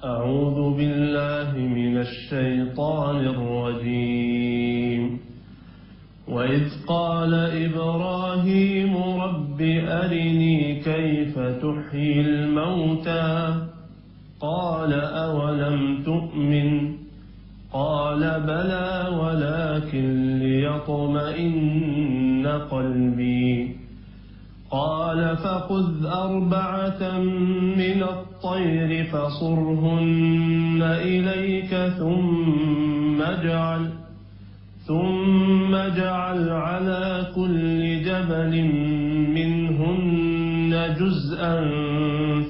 أعوذ بالله من الشيطان الرجيم وإذ قال إبراهيم رب أرني كيف تحيي الموتى قال أولم تؤمن قال بلى ولكن ليطمئن قلبي قال فخذ أربعة من الطير فصرهن إليك ثم اجعل على كل جبل منهن جزءا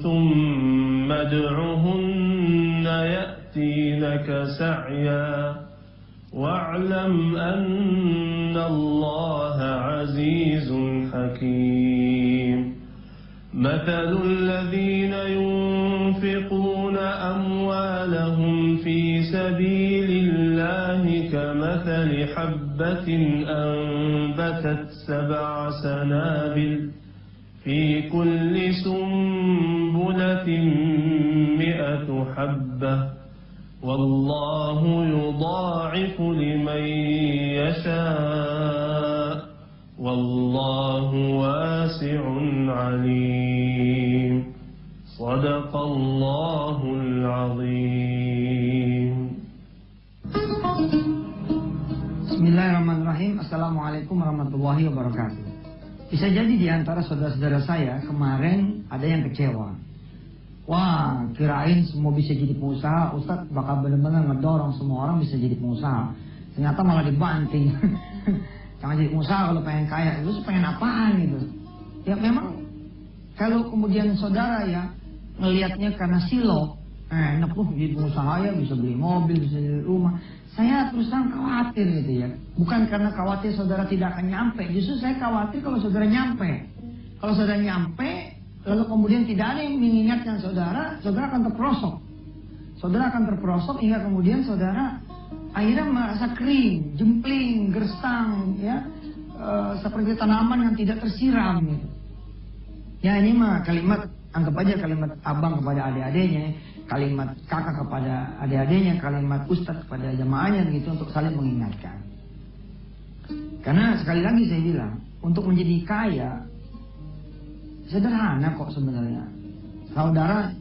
ثم ادعهن يأتينك سعيا واعلم أن الله عزيز حكيم مثل الذين ينفقون أموالهم في سبيل الله كمثل حبة أنبتت 7 سنابل في كل سنبلة 100 حبة والله يضاعف لمن يشاء والله واسع عليم صدق الله العظيم. Bismillahirrahmanirrahim. Assalamualaikum warahmatullahi wabarakatuh. Bisa jadi di antara saudara-saudara saya kemarin ada yang kecewa. Wah, kirain semua bisa jadi pengusaha, Ustadz bakal benar-benar ngedorong semua orang bisa jadi pengusaha. Ternyata malah dibanting. Jangan jadi pengusaha kalau pengen kaya, itu pengen apaan gitu. Ya memang kalau kemudian saudara ya ngelihatnya karena silo, enak jadi pengusaha ya bisa beli mobil, bisa beli rumah. Saya terus terang khawatir gitu ya. Bukan karena khawatir saudara tidak akan nyampe, justru saya khawatir kalau saudara nyampe. Kalau saudara nyampe, lalu kemudian tidak ada yang mengingatkan saudara, saudara akan terperosok. Saudara akan terperosok hingga kemudian saudara akhirnya merasa kering, jempling, gersang, ya, seperti tanaman yang tidak tersiram. Gitu. Ya ini mah kalimat, anggap aja kalimat abang kepada adik-adiknya, kalimat kakak kepada adik-adiknya, kalimat ustadz kepada jamaahnya gitu untuk saling mengingatkan. Karena sekali lagi saya bilang, untuk menjadi kaya sederhana kok sebenarnya. Saudara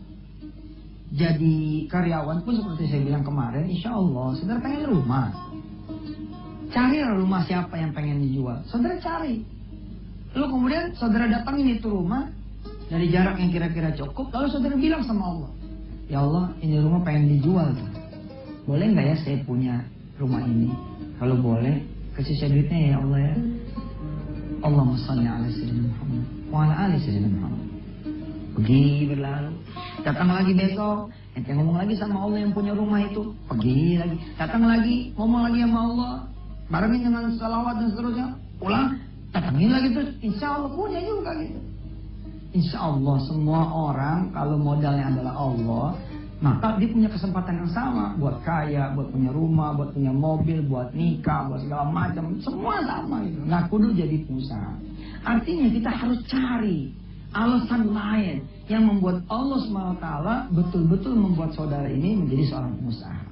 jadi karyawan pun seperti saya bilang kemarin, insya Allah saudara pengen rumah. Cari rumah siapa yang pengen dijual, saudara cari. Lalu kemudian saudara datangin itu rumah dari jarak yang kira-kira cukup, lalu saudara bilang sama Allah, ya Allah ini rumah pengen dijual tuh. Boleh nggak ya saya punya rumah ini? Kalau boleh kasih saya duitnya ya Allah ya. Allahumma shalli ala sayyidina Muhammad wa ala ali sayyidina Muhammad. Pergi berlalu, datang lagi besok, ente ngomong lagi sama Allah yang punya rumah itu, pergi lagi, datang lagi, ngomong lagi sama Allah, barengin dengan salawat dan seterusnya, pulang, datangin lagi terus, insya Allah punya juga gitu. Insya Allah semua orang kalau modalnya adalah Allah, maka dia punya kesempatan yang sama buat kaya, buat punya rumah, buat punya mobil, buat nikah, buat segala macam, semua sama gitu. Nggak kudu jadi pengusaha. Artinya kita harus cari alasan lain yang membuat Allah SWT betul-betul membuat saudara ini menjadi seorang pengusaha.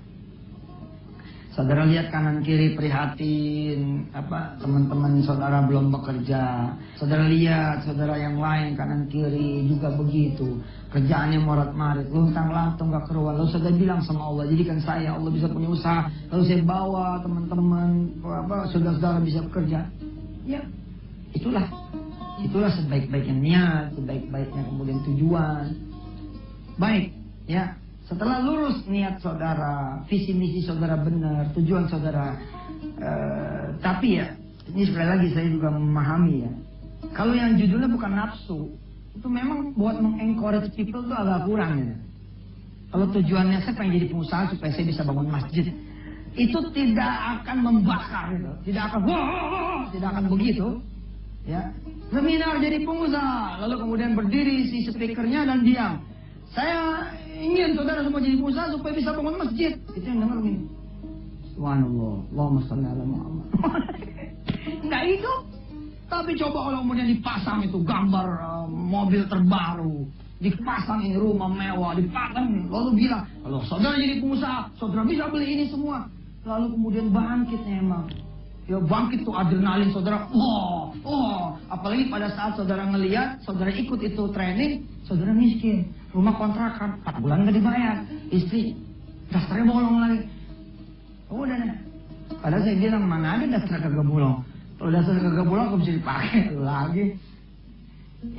Saudara lihat kanan kiri prihatin, teman-teman saudara belum bekerja. Saudara lihat saudara yang lain kanan kiri juga begitu. Kerjaannya morat-marit, luntang-lantung gak keruan. Lalu saudara bilang sama Allah, jadikan saya Allah bisa punya usaha. Lalu saya bawa teman-teman, saudara-saudara bisa bekerja. Ya, itulah sebaik-baiknya niat, sebaik-baiknya kemudian tujuan. Baik, ya. Setelah lurus niat saudara, visi misi saudara benar, tujuan saudara, tapi ya, ini sekali lagi saya juga memahami ya. Kalau yang judulnya bukan nafsu, itu memang buat mengencourage people itu agak kurang ya. Kalau tujuannya saya pengen jadi pengusaha supaya saya bisa bangun masjid, itu tidak akan membakar, gitu. Tidak akan begitu. Ya, seminar jadi pengusaha, lalu kemudian berdiri si speakernya dan diam. Saya ingin saudara semua jadi pengusaha supaya bisa bangun masjid. Itu yang dengar gini. Subhanallah, Allahumma shalli ala Muhammad. Nggak hidup. Tapi coba kalau kemudian dipasang itu gambar mobil terbaru, dipasang ini rumah mewah, dipasang ini. Lalu bilang, kalau saudara jadi pengusaha, saudara bisa beli ini semua. Lalu kemudian bangkit emang. Ya bangkit tuh adrenalin saudara. Apalagi pada saat saudara ngelihat, saudara ikut itu training, saudara miskin. Rumah kontrakan, 4 bulan nggak dibayar. Istri, dasarnya bolong lagi. Udah deh. Padahal saya bilang, mana ada dasar kagak bolong. Kalau dasar kagak bolong, kok bisa dipakai lagi.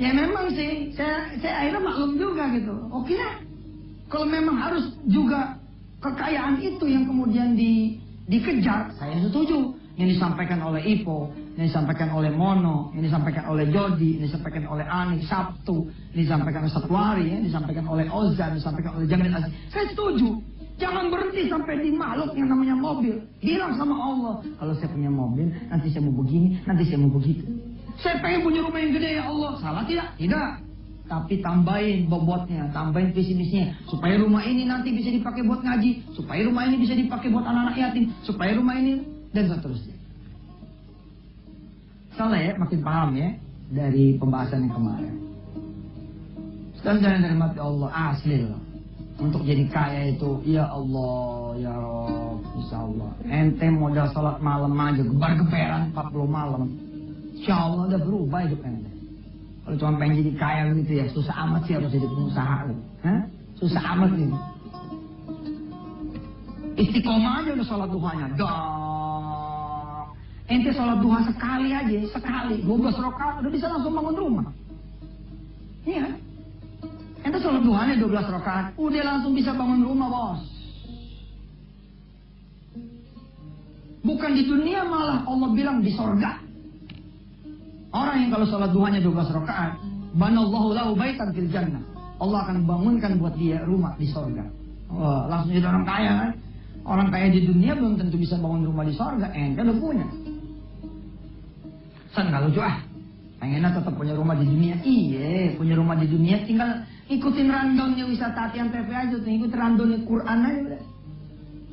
Ya memang sih, saya akhirnya maklum juga gitu. Oke lah. Kalau memang harus juga kekayaan itu yang kemudian dikejar, saya setuju. Yang disampaikan oleh Ipo, yang disampaikan oleh Mono, yang disampaikan oleh Jody, yang disampaikan oleh Ani Sabtu, yang disampaikan oleh Satuari, yang disampaikan oleh Ozan, yang disampaikan oleh Jamil Aziz. Saya setuju. Jangan berhenti sampai di makhluk yang namanya mobil. Bilang sama Allah, kalau saya punya mobil, nanti saya mau begini, nanti saya mau begitu. Saya pengen punya rumah yang gede ya Allah. Salah tidak? Tidak. Tapi tambahin bobotnya, tambahin visi-misinya. Supaya rumah ini nanti bisa dipakai buat ngaji. Supaya rumah ini bisa dipakai buat anak-anak yatim. Supaya rumah ini... dan seterusnya. Salah ya, makin paham ya dari pembahasan yang kemarin. Sekarang jangan dirahmati Allah, asli loh. Untuk jadi kaya itu, ya Allah, ya Rabb, Insya Allah. Ente modal sholat malam aja, gebar-geberan 40 malam. Insya Allah udah berubah hidup ente. Kalau cuma pengen jadi kaya gitu ya, susah amat sih harus jadi pengusaha. Susah amat gitu. Istiqomah aja udah sholat duhanya. Ente sholat duha sekali aja, sekali 12 rakaat udah bisa langsung bangun rumah. Iya. Ente sholat duhanya 12 rakaat, udah langsung bisa bangun rumah, bos. Bukan di dunia, malah Allah bilang di sorga. Orang yang kalau sholat duhanya 12 rakaat, banallahu lahu baitan fil jannah. Allah akan bangunkan buat dia rumah di sorga. Oh, langsung jadi orang kaya kan? Orang kaya di dunia belum tentu bisa bangun rumah di sorga. Ente udah punya. San gak lucu pengennya tetap punya rumah di dunia. Iya, punya rumah di dunia tinggal ikutin rundownnya wisata hatian TV aja tuh, ikutin rundownnya Quran aja udah.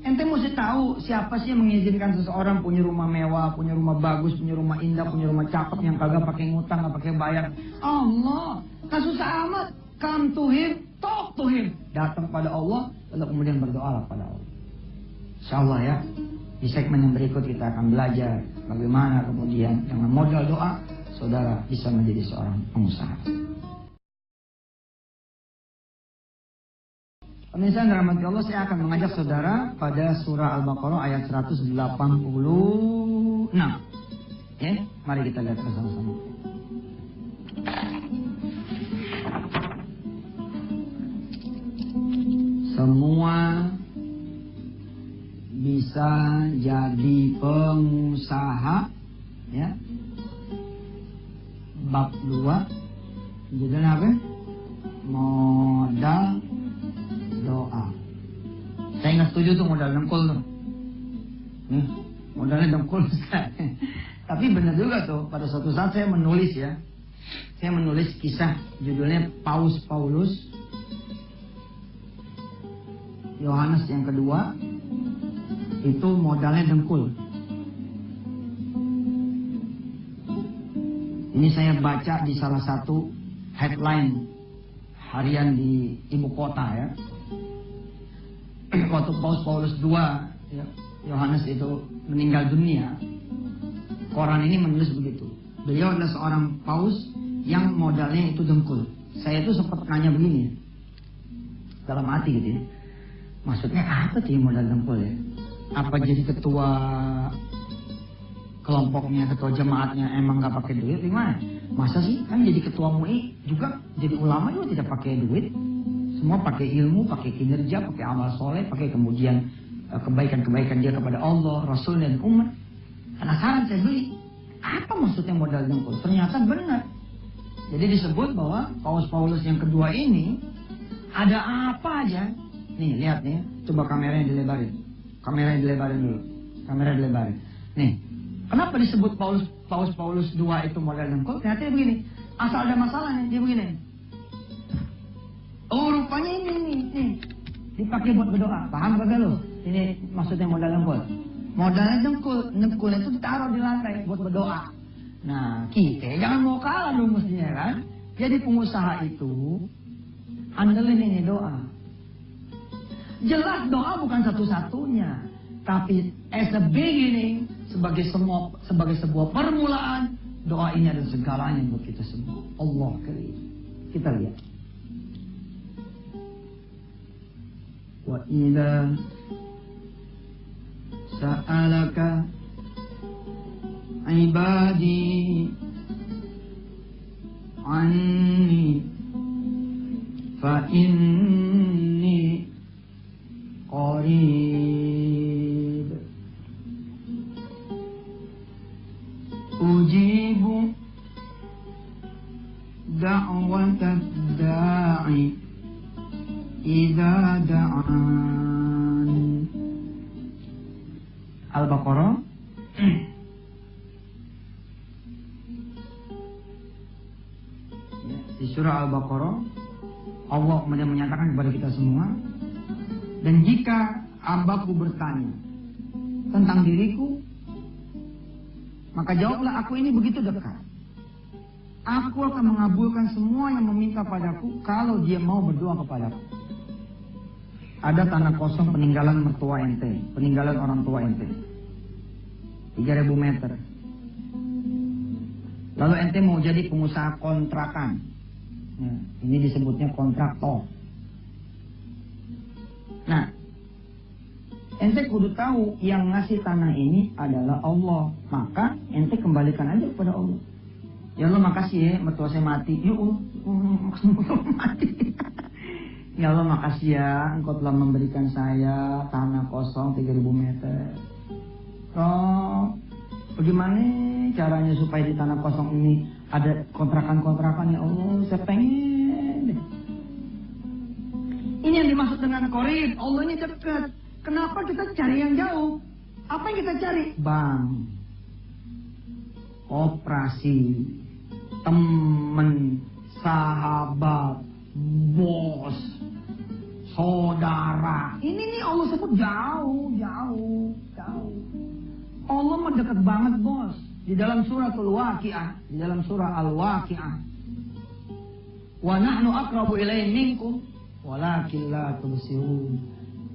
Ente mesti tahu siapa sih yang mengizinkan seseorang punya rumah mewah, punya rumah bagus, punya rumah indah, punya rumah cakep yang kagak pakai ngutang, gak pakai bayar. Allah, gak susah amat. Come to him, talk to him. Datang pada Allah, lalu kemudian berdoa pada Allah. Insyaallah ya. Di segmen yang berikut kita akan belajar bagaimana kemudian dengan modal doa saudara bisa menjadi seorang pengusaha. Pemirsa yang dirahmati Allah, saya akan mengajak saudara pada surah Al-Baqarah ayat 186. Ya, mari kita lihat bersama-sama. Semua bisa jadi pengusaha, ya. Bab 2 judulnya apa? Modal doa. Saya nggak setuju tuh modal dengkul tuh. Modalnya dengkul. Tapi benar juga tuh, pada suatu saat saya menulis ya. Saya menulis kisah judulnya Paus Paulus Yohanes yang kedua. Itu modalnya dengkul. Ini saya baca di salah satu headline harian di ibu kota ya. Waktu Paus Paulus II ya, Yohanes itu meninggal dunia, koran ini menulis begitu. Beliau adalah seorang paus yang modalnya itu dengkul. Saya itu sempat nanya begini dalam hati gitu ya. Maksudnya apa sih modal dengkul ya? Apa jadi ketua kelompoknya, ketua jemaatnya emang nggak pakai duit? Gimana? Masa sih kan jadi ketua MUI juga, jadi ulama juga tidak pakai duit? Semua pakai ilmu, pakai kinerja, pakai amal soleh, pakai kemudian kebaikan-kebaikan dia kepada Allah, Rasul dan umat. Penasaran saya beli. Apa maksudnya modal dengkul? Ternyata benar. Jadi disebut bahwa Paus Paulus yang kedua ini ada apa aja? Nih lihat nih, coba kameranya dilebarin. Kamera dilebarin dulu. Kamera dilebarin. Nih, kenapa disebut Paus Paulus II itu modal dengkul? Ternyata begini. Asal ada masalah nih, dia begini. Oh, rupanya ini nih. Dipakai buat berdoa. Paham kagak lo? Ini maksudnya modal dengkul. Modalnya dengkul. Dengkulnya itu ditaruh di lantai buat berdoa. Nah, kita jangan mau kalah dong mestinya kan. Jadi pengusaha itu Andelin ini doa. Jelas doa bukan satu-satunya, tapi as a beginning, sebagai sebuah permulaan, doa ini adalah segalanya buat kita semua. Allah karim. Kita lihat. Wa idza sa'alaka ibadi anni fa inni qarib ujibu da'watad da'i idza da'an. Al-Baqarah di surah Al-Baqarah Allah kemudian menyatakan kepada kita semua, dan jika hambaku bertanya tentang diriku, maka jawablah, aku ini begitu dekat. Aku akan mengabulkan semua yang meminta padaku kalau dia mau berdoa kepadaku. Ada tanah kosong peninggalan mertua ente, peninggalan orang tua ente, 3.000 meter. Lalu ente mau jadi pengusaha kontrakan. Ya, ini disebutnya kontraktor. Nah, ente kudu tahu yang ngasih tanah ini adalah Allah. Maka ente kembalikan aja kepada Allah. Ya Allah, makasih ya, mertua saya mati. Ya Allah, mati. Ya Allah, makasih ya, Engkau telah memberikan saya tanah kosong 3.000 meter. Roh, bagaimana caranya supaya di tanah kosong ini ada kontrakan-kontrakan? Ya Allah, saya pengen. Ini yang dimaksud dengan qarib. Allah ini dekat. Kenapa kita cari yang jauh? Apa yang kita cari? Bank, operasi, teman, sahabat, bos, saudara. Ini nih Allah sebut jauh. Allah mah dekat banget, bos. Di dalam surah Al-Waqi'ah, di dalam surah Al-Waqi'ah, wa nahnu aqrabu ilaihi minkum walakin la tubsirun.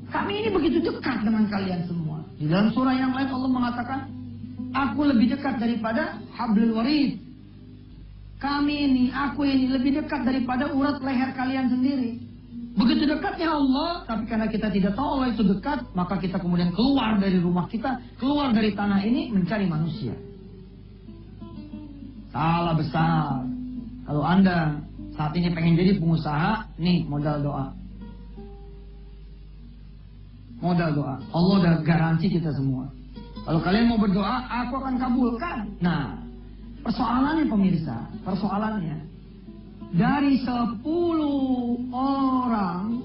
Kami ini begitu dekat dengan kalian semua. Di dalam surah yang lain Allah mengatakan, aku lebih dekat daripada hablul warid. Aku ini lebih dekat daripada urat leher kalian sendiri. Begitu dekatnya Allah, tapi karena kita tidak tahu Allah itu dekat, maka kita kemudian keluar dari rumah kita, keluar dari tanah ini mencari manusia. Salah besar. Kalau Anda saat ini pengen jadi pengusaha, nih modal doa. Modal doa. Allah udah garansi kita semua. Kalau kalian mau berdoa, aku akan kabulkan. Nah, persoalannya pemirsa, dari 10 orang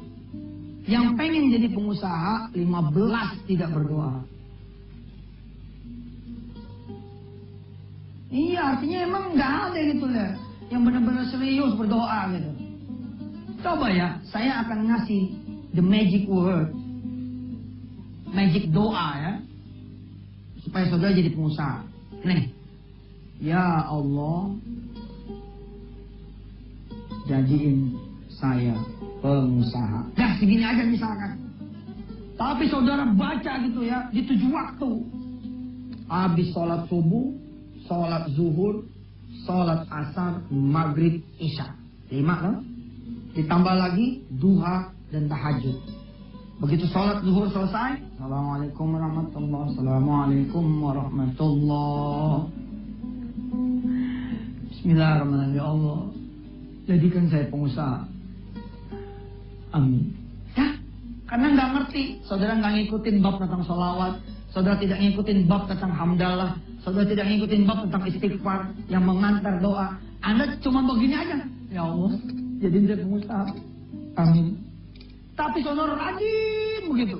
yang pengen jadi pengusaha, 15 tidak berdoa. Iya, artinya emang nggak ada gitu lah yang benar-benar serius berdoa gitu. Coba ya, saya akan ngasih the magic word, magic doa ya, supaya saudara jadi pengusaha. Nih, ya Allah, jadiin saya pengusaha. Dah segini aja misalkan. Tapi saudara baca gitu ya, di 7 waktu. Habis sholat subuh, sholat zuhur, sholat asar, maghrib, isya. 5 kan? Ditambah lagi duha dan tahajud. Begitu sholat zuhur selesai, Assalamualaikum warahmatullahi wabarakatuh. Assalamualaikum warahmatullahi. Bismillahirrahmanirrahim. Ya Allah, jadikan saya pengusaha. Amin. Ya, karena nggak ngerti, saudara nggak ngikutin bab tentang sholawat, saudara tidak ngikutin bab tentang hamdalah, saudara tidak ngikutin bab tentang istighfar yang mengantar doa. Anda cuma begini aja. Ya Allah, jadiin saya pengusaha. Amin. Tapi saudara rajin begitu.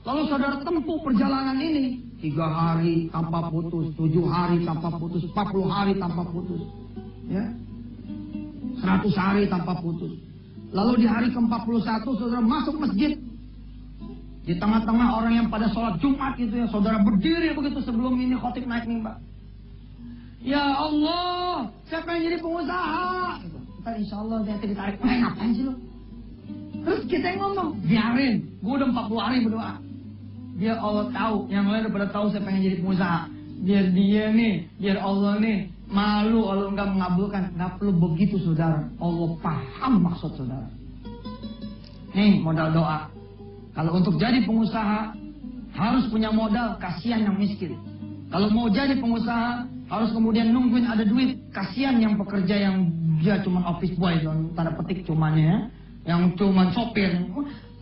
Lalu saudara tempuh perjalanan ini 3 hari tanpa putus, 7 hari tanpa putus, 40 hari tanpa putus, ya, 100 hari tanpa putus. Lalu di hari ke-41 saudara masuk masjid. Di tengah-tengah orang yang pada sholat Jumat gitu ya, saudara berdiri begitu sebelum ini khotib naik mimbar. Ya Allah, saya pengen jadi pengusaha. Gitu. Ntar insya Allah nanti ditarik. Ngapain sih lo? Terus kita yang ngomong, biarin, gue udah 40 hari berdoa. Biar Allah tahu, yang lain udah pada tahu saya pengen jadi pengusaha. Biar dia nih, biar Allah nih malu Allah enggak mengabulkan. Nggak perlu begitu saudara. Allah paham maksud saudara. Nih modal doa. Kalau untuk jadi pengusaha harus punya modal, kasihan yang miskin. Kalau mau jadi pengusaha harus kemudian nungguin ada duit, kasihan yang pekerja yang dia cuma office boy, tanda petik cuman ya, yang cuma sopir.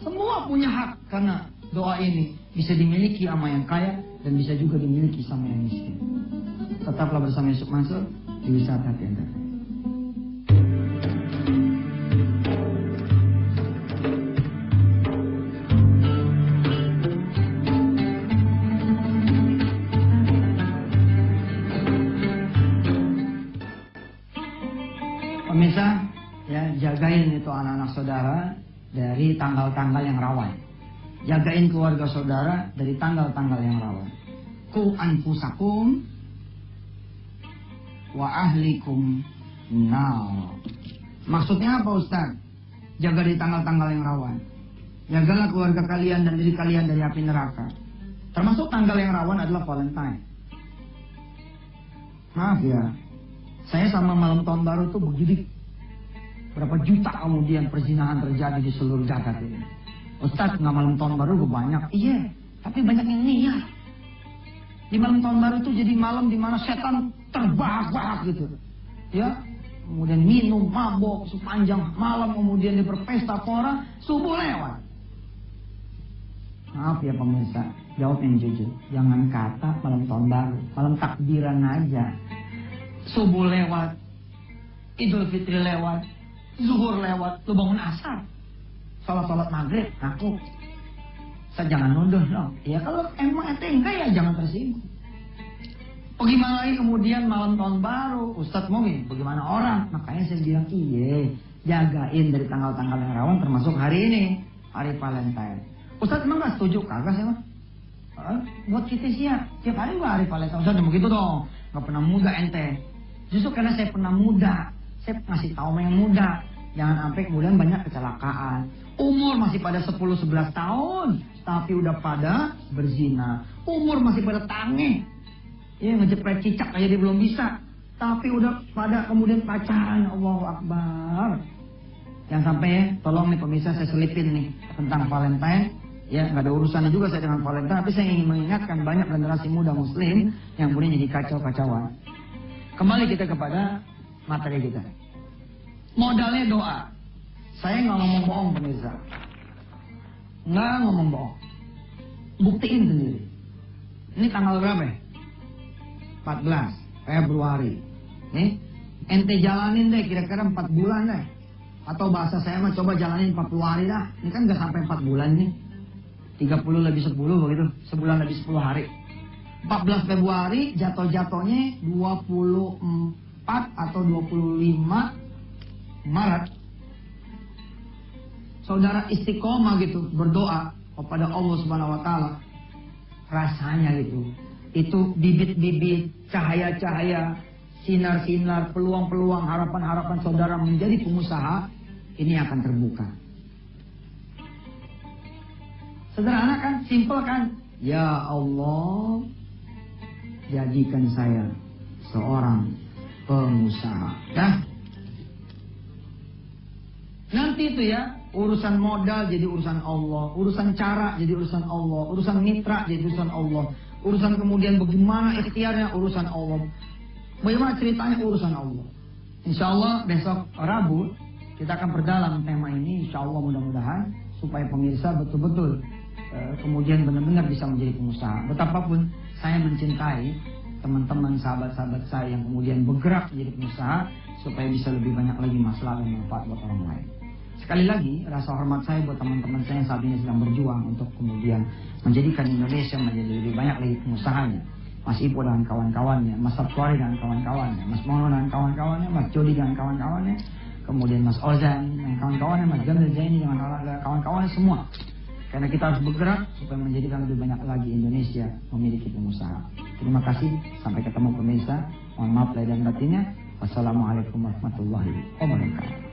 Semua punya hak karena doa ini bisa dimiliki sama yang kaya dan bisa juga dimiliki sama yang miskin. Tetaplah bersama Yusuf Mansur di Wisata Hati Anda. Pemirsa, ya jagain itu anak-anak saudara dari tanggal-tanggal yang rawan. Jagain keluarga saudara dari tanggal-tanggal yang rawan. Ku anfusakum wa ahlikum nar. Maksudnya apa Ustaz? Jaga di tanggal-tanggal yang rawan. Jagalah keluarga kalian dan diri kalian dari api neraka. Termasuk tanggal yang rawan adalah Valentine. Maaf ya, saya sama malam tahun baru tuh begini. Berapa juta kemudian perzinahan terjadi di seluruh jagat ini. Ustaz, nggak malam tahun baru gue banyak. Iya, tapi banyak yang niat. Di malam tahun baru itu jadi malam di mana setan terbahak-bahak gitu. Ya, kemudian minum, mabok sepanjang malam, kemudian dia berpesta pora, subuh lewat. Maaf ya pemirsa, jawab yang jujur. Jangan kata malam tahun baru, malam takbiran aja. Subuh lewat, Idul Fitri lewat, zuhur lewat, lu bangun asar, sholat maghrib, ngaku. Saya jangan nuduh dong. Ya kalau emang ente enggak ya jangan tersinggung. Bagaimana lagi kemudian malam tahun baru, Ustadz mau nih, bagaimana orang? Makanya saya bilang iya, jagain dari tanggal-tanggal yang rawan termasuk hari ini, hari Valentine. Ustadz emang gak setuju? Kagak saya mah. Buat kita sih ya, tiap hari gak hari Valentine. Ustadz begitu dong, gak pernah muda ente. Justru karena saya pernah muda, saya ngasih tahu yang muda, jangan sampai kemudian banyak kecelakaan. Umur masih pada 10-11 tahun, tapi udah pada berzina. Umur masih pada tangeh, ya ngejepret cicak aja dia belum bisa, tapi udah pada kemudian pacaran. Allahu Akbar. Yang sampai ya, tolong nih pemirsa saya selipin nih tentang Valentine. Ya nggak ada urusannya juga saya dengan Valentine, tapi saya ingin mengingatkan banyak generasi muda Muslim yang kemudian jadi kacau-kacauan. Kembali kita kepada materi kita. Modalnya doa. Saya nggak ngomong bohong pemirsa. Nggak ngomong bohong. Buktiin sendiri. Ini tanggal berapa ya? 14 Februari. Nih, ente jalanin deh kira-kira 4 bulan deh. Atau bahasa saya mah coba jalanin 40 hari dah. Ini kan nggak sampai 4 bulan nih. 30 lebih 10 begitu. Sebulan lebih 10 hari. 14 Februari jatuh-jatuhnya 24 atau 25 Maret. Saudara istiqomah gitu berdoa kepada Allah Subhanahu wa taala. Rasanya gitu. Itu bibit-bibit cahaya-cahaya, sinar-sinar, peluang-peluang, harapan-harapan saudara menjadi pengusaha ini akan terbuka. Sederhana kan, simpel kan? Ya Allah, jadikan saya seorang pengusaha. Ya. Nanti itu ya, urusan modal jadi urusan Allah, urusan cara jadi urusan Allah, urusan mitra jadi urusan Allah, urusan kemudian bagaimana ikhtiarnya urusan Allah, bagaimana ceritanya urusan Allah. Insya Allah besok Rabu kita akan perdalam tema ini, insya Allah mudah-mudahan supaya pemirsa betul-betul kemudian benar-benar bisa menjadi pengusaha. Betapapun saya mencintai teman-teman sahabat-sahabat saya yang kemudian bergerak menjadi pengusaha supaya bisa lebih banyak lagi masalah dan manfaat buat orang lain. Sekali lagi, rasa hormat saya buat teman-teman saya yang saat ini sedang berjuang untuk kemudian menjadikan Indonesia menjadi lebih banyak lagi pengusahanya. Mas Ipo dengan kawan-kawannya, Mas Sabtuari dengan kawan-kawannya, Mas Mono dengan kawan-kawannya, Mas Jody dengan kawan-kawannya, kemudian Mas Ozan dengan kawan-kawannya, Mas Jamil Zaini dengan kawan-kawannya semua. Karena kita harus bergerak supaya menjadikan lebih banyak lagi Indonesia memiliki pengusaha. Terima kasih, sampai ketemu pemirsa. Mohon maaf lahir dan batinnya. Wassalamualaikum warahmatullahi wabarakatuh.